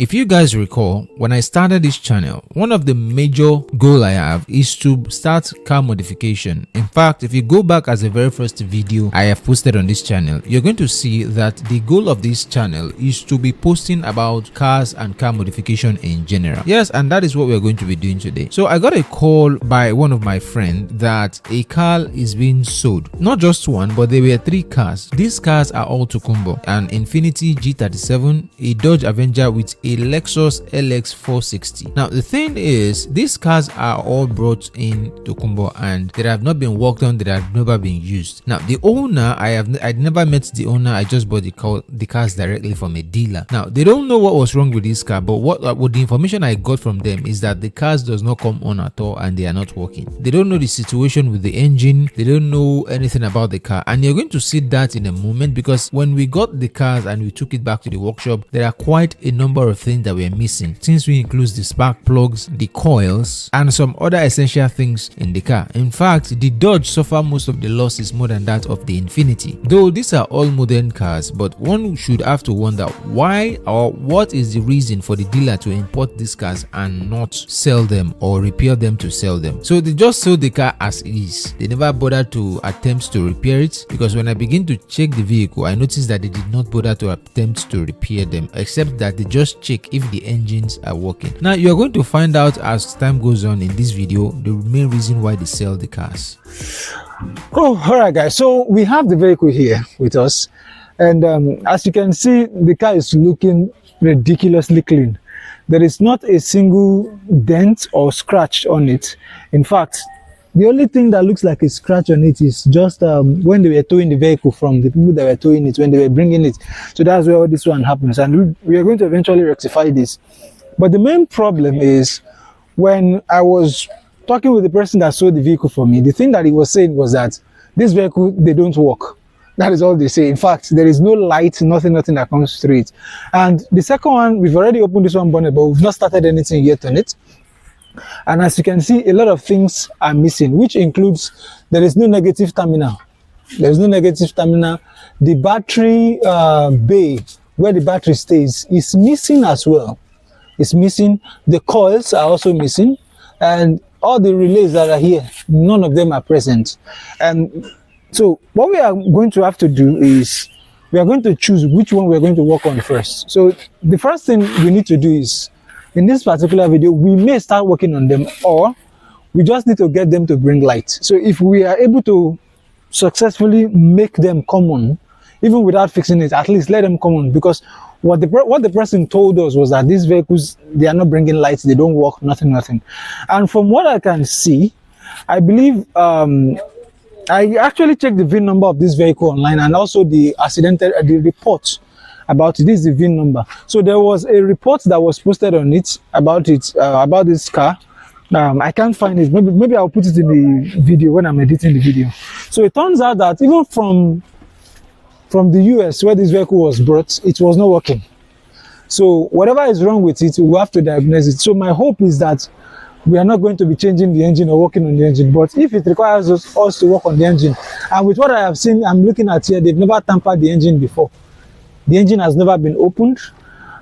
If you guys recall, when I started this channel, one of the major goal I have is to start car modification. In fact, if you go back as the very first video I have posted on this channel, you're going to see that the goal of this channel is to be posting about cars and car modification in general. Yes, and that is what we're going to be doing today. So I got a call by one of my friends that a car is being sold. Not just one, but there were 3 cars. These cars are all Tokunbo: an Infiniti G37, a Dodge Avenger with a Lexus LX 460. Now the thing is, these cars are all brought in Tokunbo and they have not been worked on, they have never been used. Now the owner, I'd never met the owner, I just bought the cars directly from a dealer. Now they don't know what was wrong with this car, but what the information I got from them is that the cars does not come on at all and they are not working. They don't know the situation with the engine, they don't know anything about the car, and you're going to see that in a moment, because when we got the cars and we took it back to the workshop, there are quite a number of things that we're missing, since we include the spark plugs, the coils, and some other essential things in the car. In fact, the Dodge suffer most of the losses more than that of the Infiniti. Though these are all modern cars, but one should have to wonder why or what is the reason for the dealer to import these cars and not sell them or repair them to sell them. So they just sold the car as is. They never bothered to attempt to repair it, because when I begin to check the vehicle, I noticed that they did not bother to attempt to repair them, except that they just check if the engines are working. Now you're going to find out as time goes on in this video the main reason why they sell the cars. Oh, all right guys, so we have the vehicle here with us, and as you can see, the car is looking ridiculously clean. There is not a single dent or scratch on it. In fact, the only thing that looks like a scratch on it is just when they were towing the vehicle from the people that were towing it, when they were bringing it. So that's where all this one happens, and we are going to eventually rectify this. But the main problem is, when I was talking with the person that sold the vehicle for me, the thing that he was saying was that this vehicle, they don't work. That is all they say. In fact, there is no light, nothing that comes through it. And the second one, we've already opened this one bonnet, but we've not started anything yet on it. And as you can see, a lot of things are missing, which includes there is no negative terminal. There is no negative terminal. The battery bay where the battery stays is missing as well. It's missing. The coils are also missing, and all the relays that are here, none of them are present. And so what we are going to have to do is we are going to choose which one we're going to work on first. So the first thing we need to do is, in this particular video, we may start working on them, or we just need to get them to bring light. So if we are able to successfully make them come on, even without fixing it, at least let them come on, because what the person told us was that these vehicles, they are not bringing lights, they don't work, nothing. And from what I can see, I believe I actually checked the VIN number of this vehicle online, and also the the report about it. This is the VIN number. So there was a report that was posted on it about this car. I can't find it. Maybe I'll put it in the video when I'm editing the video. So it turns out that even from the US, where this vehicle was brought, it was not working. So whatever is wrong with it, we'll have to diagnose it. So my hope is that we are not going to be changing the engine or working on the engine. But if it requires us to work on the engine, and with what I have seen, I'm looking at here, they've never tampered the engine before. The engine has never been opened.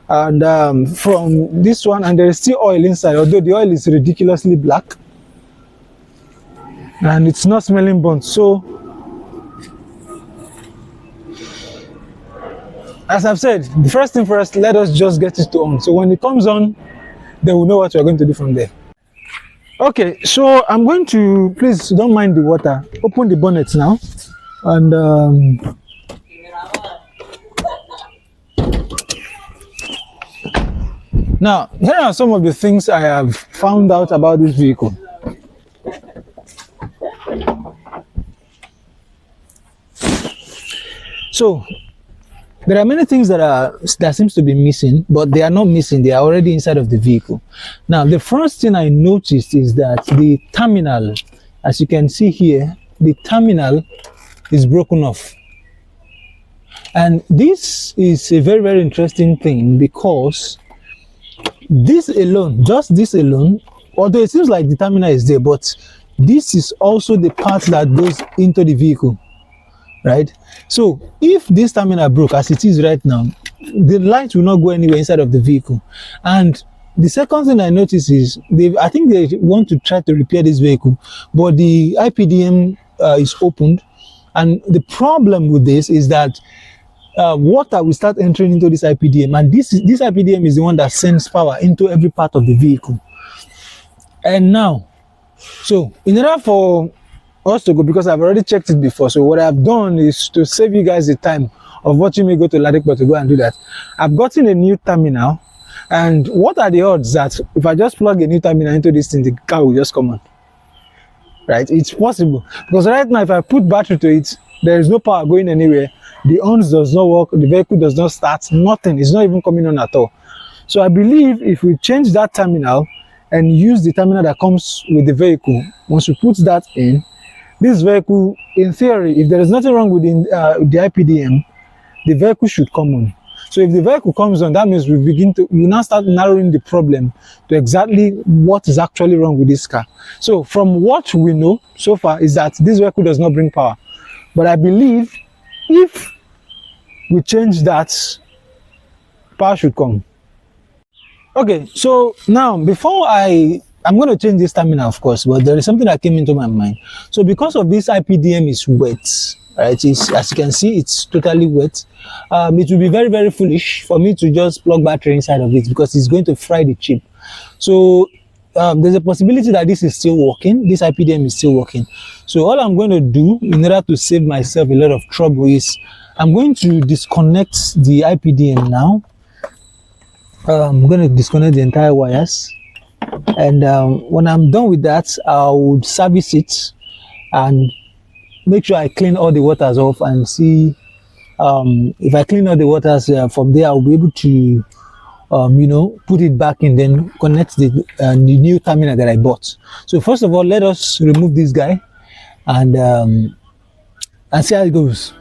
And from this one, and there is still oil inside, although the oil is ridiculously black. And it's not smelling burnt. So, as I've said, the first thing first, let us just get it on. So when it comes on, then we'll know what we're going to do from there. Okay, so I'm going to, please don't mind the water, open the bonnet now. And now, here are some of the things I have found out about this vehicle. So, there are many things that seems to be missing, but they are not missing. They are already inside of the vehicle. Now, the first thing I noticed is that the terminal, as you can see here, the terminal is broken off. And this is a very, very interesting thing, because this alone, just this alone, although it seems like the terminal is there, but this is also the part that goes into the vehicle, right? So if this terminal broke as it is right now, the light will not go anywhere inside of the vehicle. And the second thing I noticed is I think they want to try to repair this vehicle, but the IPDM is opened. And the problem with this is that water will start entering into this IPDM, and this IPDM is the one that sends power into every part of the vehicle. And now, so in order for us to go, because I've already checked it before, so what I've done is to save you guys the time of watching me go to Ladikpo to go and do that. I've gotten a new terminal, and what are the odds that if I just plug a new terminal into this thing, the car will just come on? Right? It's possible, because right now if I put battery to it, there is no power going anywhere. The horns does not work, the vehicle does not start, nothing. It's not even coming on at all. So I believe if we change that terminal and use the terminal that comes with the vehicle, once we put that in, this vehicle, in theory, if there is nothing wrong with the IPDM, the vehicle should come on. So if the vehicle comes on, that means we now start narrowing the problem to exactly what is actually wrong with this car. So from what we know so far is that this vehicle does not bring power. But I believe if we change that, power should come. Okay, so now before I'm going to change this terminal, of course, but there is something that came into my mind. So because of this IPDM is wet, right? As you can see, it's totally wet. It will be very, very foolish for me to just plug battery inside of it, because it's going to fry the chip. So there's a possibility that this is still working. This IPDM is still working. So all I'm going to do in order to save myself a lot of trouble is I'm going to disconnect the IPDM now. I'm going to disconnect the entire wires, and when I'm done with that, I would service it and make sure I clean all the waters off and see if I clean all the waters from there, I'll be able to put it back and then connect the new terminal that I bought. So first of all, let us remove this guy and see how it goes.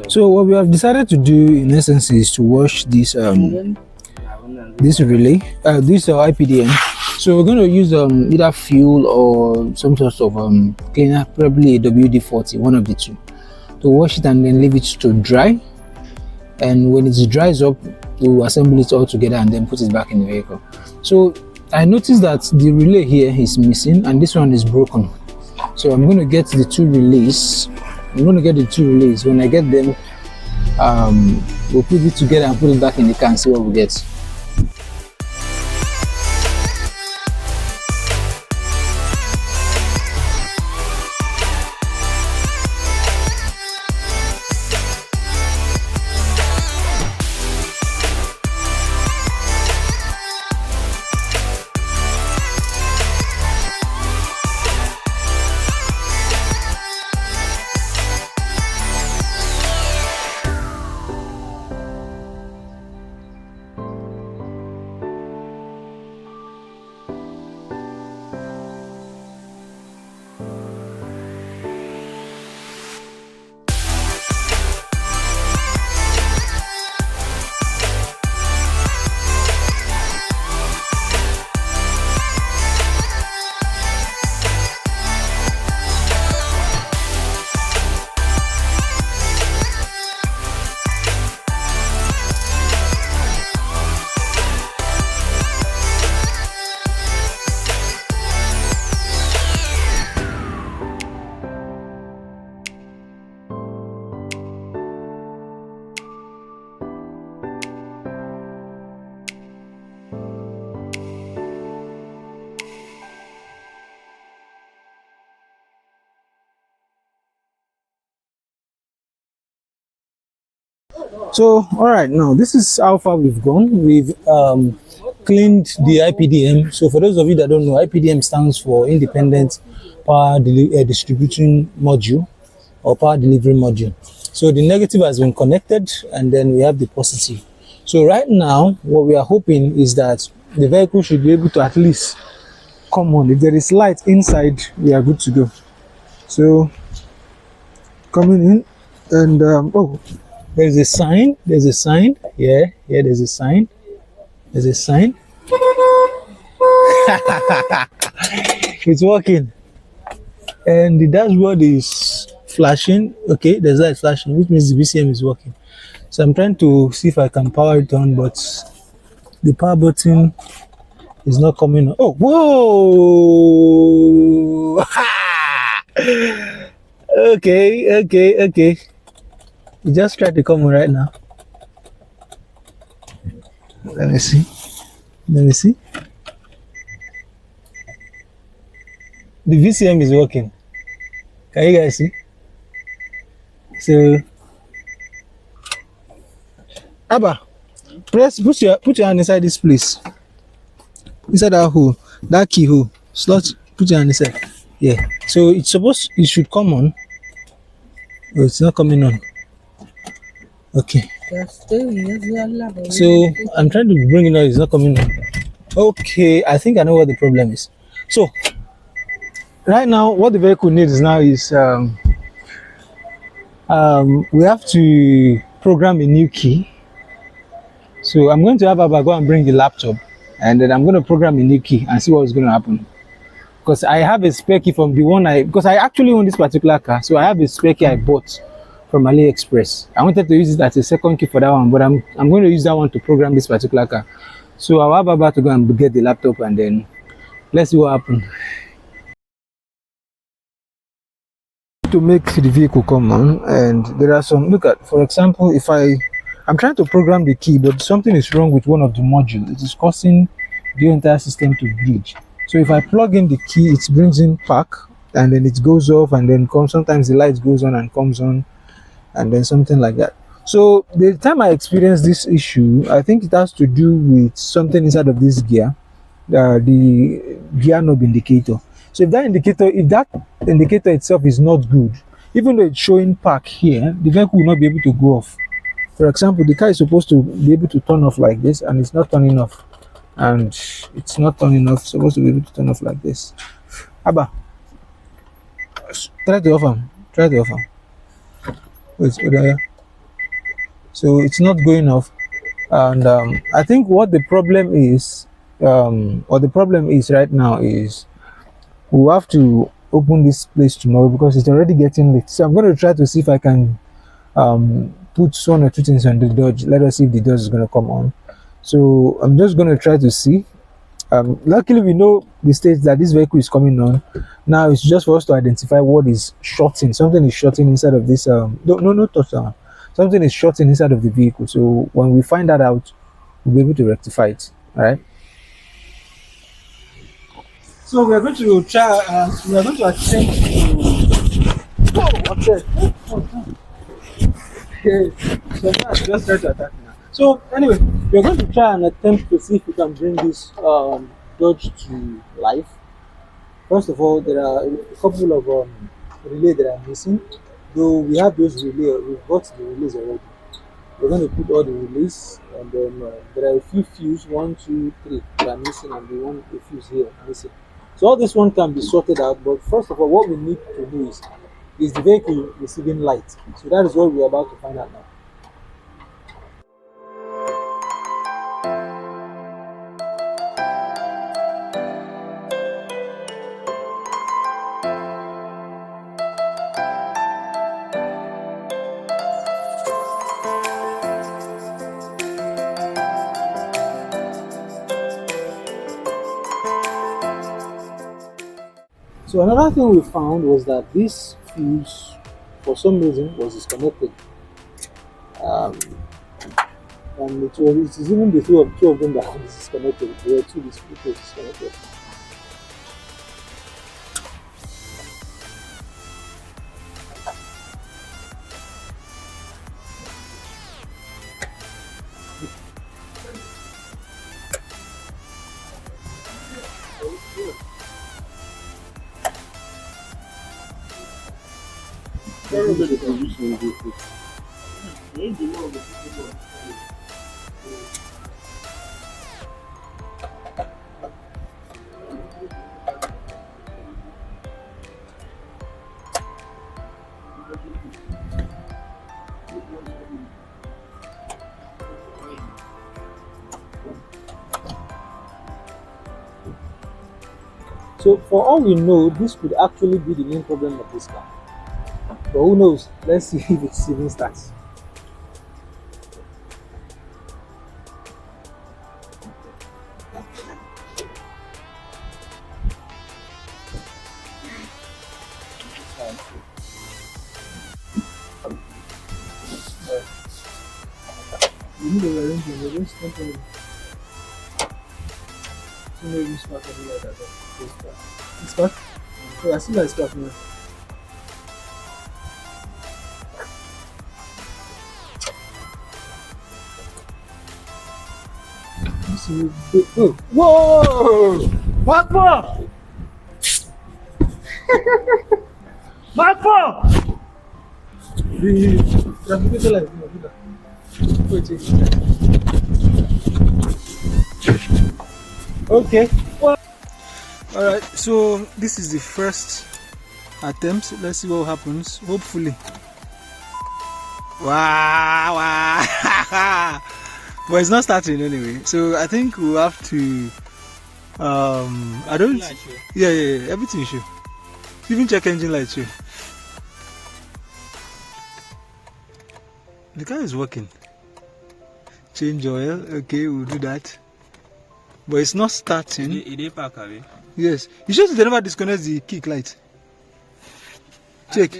So what we have decided to do in essence is to wash this this relay, this IPDM. So we're going to use either fuel or some sort of cleaner, probably a WD-40, one of the two, to wash it and then leave it to dry. And when it dries up, we'll assemble it all together and then put it back in the vehicle. So I noticed that the relay here is missing and this one is broken. So I'm going to get the two relays. When I get them, we'll put it together and put it back in the car and see what we get. So, all right, now this is how far we've gone. We've cleaned the IPDM. So, for those of you that don't know, IPDM stands for Independent Distributing Module or Power Delivery Module. So, the negative has been connected, and then we have the positive. So, right now, what we are hoping is that the vehicle should be able to at least come on. If there is light inside, we are good to go. So, coming in, and oh, there's a sign. There's a sign. Yeah, there's a sign. There's a sign. It's working. And the dashboard is flashing. Okay, there's light flashing, which means the VCM is working. So I'm trying to see if I can power it on, but the power button is not coming on. Oh, whoa! Okay. You just tried to come on right now. Let me see. The VCM is working. Can you guys see? So, Abba, put your hand inside this place. Inside that hole, that keyhole, slot. Put your hand inside. Yeah. So it should come on. Oh, it's not coming on. Okay. So I'm trying to bring it on. It's not coming on. Okay, I think I know what the problem is. So right now, what the vehicle needs now is we have to program a new key. So I'm going to have Abba go and bring the laptop, and then I'm going to program a new key and see what's going to happen. Because I have a spare key from the one because I actually own this particular car, so I have a spare key I bought from AliExpress. I wanted to use it as a second key for that one, but I'm going to use that one to program this particular car. So I'll have Abba to go and get the laptop, and then let's see what happens. To make the vehicle come on, and there are some, look at, for example, if I'm trying to program the key, but something is wrong with one of the modules. It is causing the entire system to glitch. So if I plug in the key, it brings in pack, and then it goes off, and then sometimes the light goes on and comes on, and then something like that. So the time I experienced this issue, I think it has to do with something inside of this gear, the gear knob indicator. So if that indicator itself is not good, even though it's showing park here, the vehicle will not be able to go off. For example, the car is supposed to be able to turn off like this, and it's not turning off. And it's not turning off. It's supposed to be able to turn off like this. Abba, try to off them. Wait, there. So it's not going off. And I think what the problem is, right now is we'll have to open this place tomorrow because it's already getting late. So I'm going to try to see if I can put one or two things on the Dodge. Let us see if the Dodge is going to come on. So I'm just going to try to see. Luckily, we know the stage that this vehicle is coming on. Now it's just for us to identify what is shorting. Something is shorting inside of this. No touchdown. Something is shorting inside of the vehicle. So when we find that out, we'll be able to rectify it. All right. So we are going to try. We are going to attempt to. Okay. So now just try to attack now. So anyway, we are going to try and attempt to see if we can bring this Dodge to life. First of all, there are a couple of relays that are missing. Though we have those relays, we've got the relays already. We're going to put all the relays, and then there are a few fuses, 1, 2, 3 that are missing, and a fuse here missing. So all this one can be sorted out, but first of all, what we need to do is the vehicle receiving light. So that is what we're about to find out now. So another thing we found was that this fuse, for some reason, was disconnected. And it is even the two of them that are disconnected. There were two disconnected. So for all we know, this could actually be the main problem of this car. But who knows? Let's see if it even starts. You need to arrange the rest temporarily. So maybe start something like that. It's back? Oh, I see that it's back now. Oh, whoa! Marco! Marco! The navigator light. Wait. Okay. Alright, so this is the first attempt. Let's see what happens. Hopefully. Wow. But it's not starting anyway. So I think we'll have to I don't yeah, everything show. Even check engine light show. The car is working. Change oil, okay, we'll do that. But it's not starting. Yes. You sure they never disconnect the kick light? Check.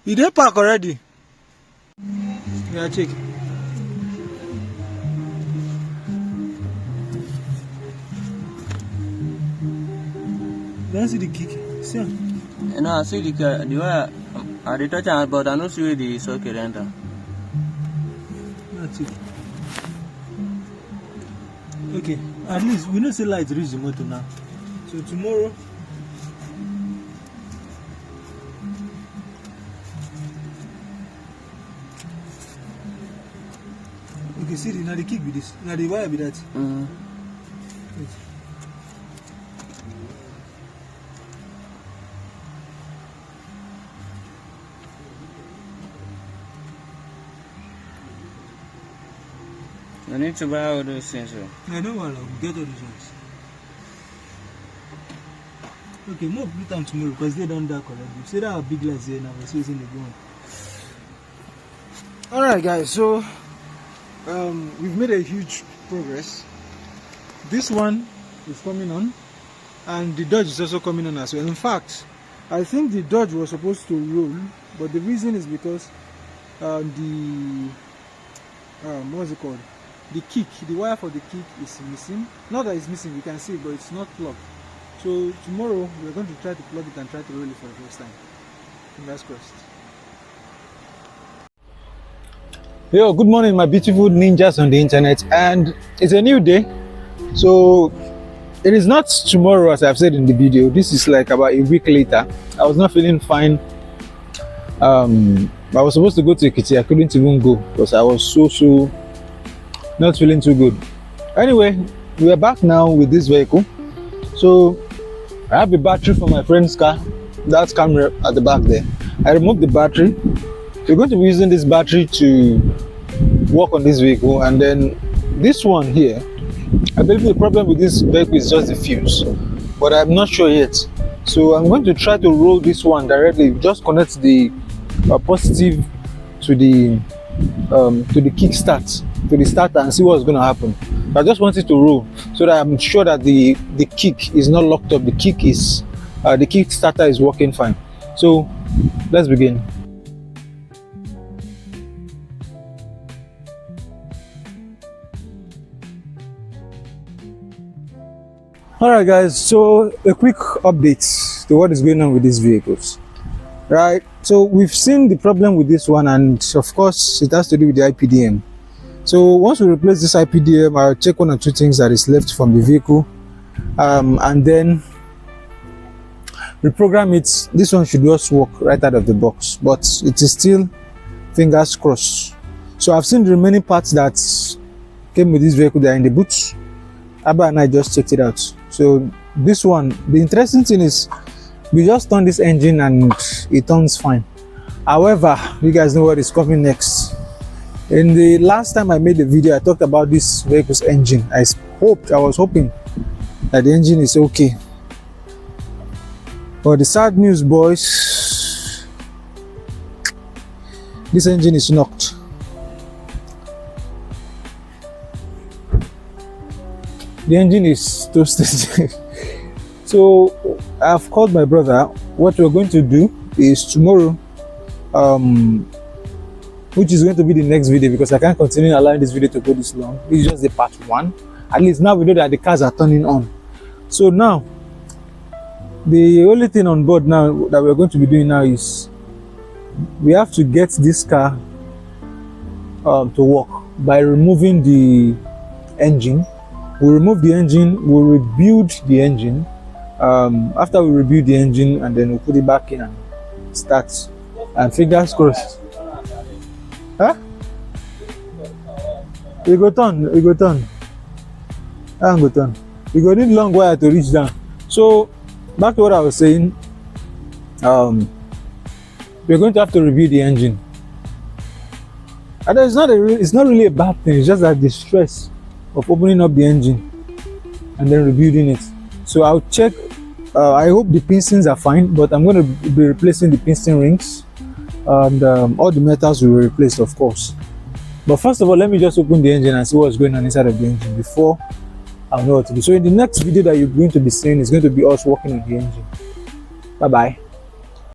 You did park already? Yeah, check. Don't see the kick. See? No, I see the way I did touch it, but I don't see the socket enter. That's it. Okay, at least we know say light reach the motor now. So tomorrow. Okay, see now the kick with this. Now the wire be that. I need to buy all those things. I know what I'll get all these ones. Okay, more put time tomorrow because they done dark already. Say that our big lights here now, we're using the gun. Alright guys, so we've made a huge progress. This one is coming on and the Dodge is also coming on as well. In fact, I think the Dodge was supposed to roll, but the reason is because what's it called? The kick, the wire for the kick is missing. Not that it's missing, you can see, but it's not plugged. So tomorrow we're going to try to plug it and try to roll it for the first time. Fingers crossed. Yo, good morning my beautiful ninjas on the internet, and it's a new day. So it is not tomorrow as I've said in the video. This is like about a week later. I was not feeling fine. I was supposed to go to Ikiti. I couldn't even go because I was so not feeling too good. Anyway, we are back now with this vehicle. So I have a battery for my friend's car. That camera at the back there. I removed the battery. We're going to be using this battery to work on this vehicle, and then this one here, I believe the problem with this vehicle is just the fuse, but I'm not sure yet. So I'm going to try to roll this one directly. Just connect the positive to the kickstart, to the starter, and see what's going to happen. I just want it to roll so that I'm sure that the kick is not locked up. The kick starter is working fine. So let's begin. Alright guys, so a quick update to what is going on with these vehicles. Right, so we've seen the problem with this one, and of course it has to do with the IPDM. So once we replace this IPDM, I'll check one or two things that is left from the vehicle, and then reprogram it. This one should just work right out of the box, but it is still fingers crossed. So I've seen the remaining parts that came with this vehicle. They're in the boot. Abba and I just checked it out. So this one, the interesting thing is we just turn this engine and it turns fine. However, you guys know what is coming next. In the last time I made the video, I talked about this vehicle's engine. I was hoping that the engine is okay. But the sad news, boys, this engine is knocked. The engine is toasted. So I've called my brother. What we're going to do is tomorrow, which is going to be the next video, because I can't continue allowing this video to go this long. This is just the part 1. At least now we know that the cars are turning on. So now the only thing on board now that we're going to be doing now is we have to get this car to work by removing the engine. We remove the engine, we'll rebuild the engine. After we rebuild the engine, and then we'll put it back in and start. And fingers crossed. Huh? We go turn. And go turn. We go need long wire to reach down. So back to what I was saying. We're going to have to rebuild the engine. And it's not really a bad thing. It's just that the stress of opening up the engine and then rebuilding it. So I'll check. I hope the pistons are fine, but I'm going to be replacing the piston rings, and all the metals will be replaced, of course. But first of all, let me just open the engine and see what's going on inside of the engine before I know what to do. So in the next video that you're going to be seeing is going to be us working on the engine. Bye bye.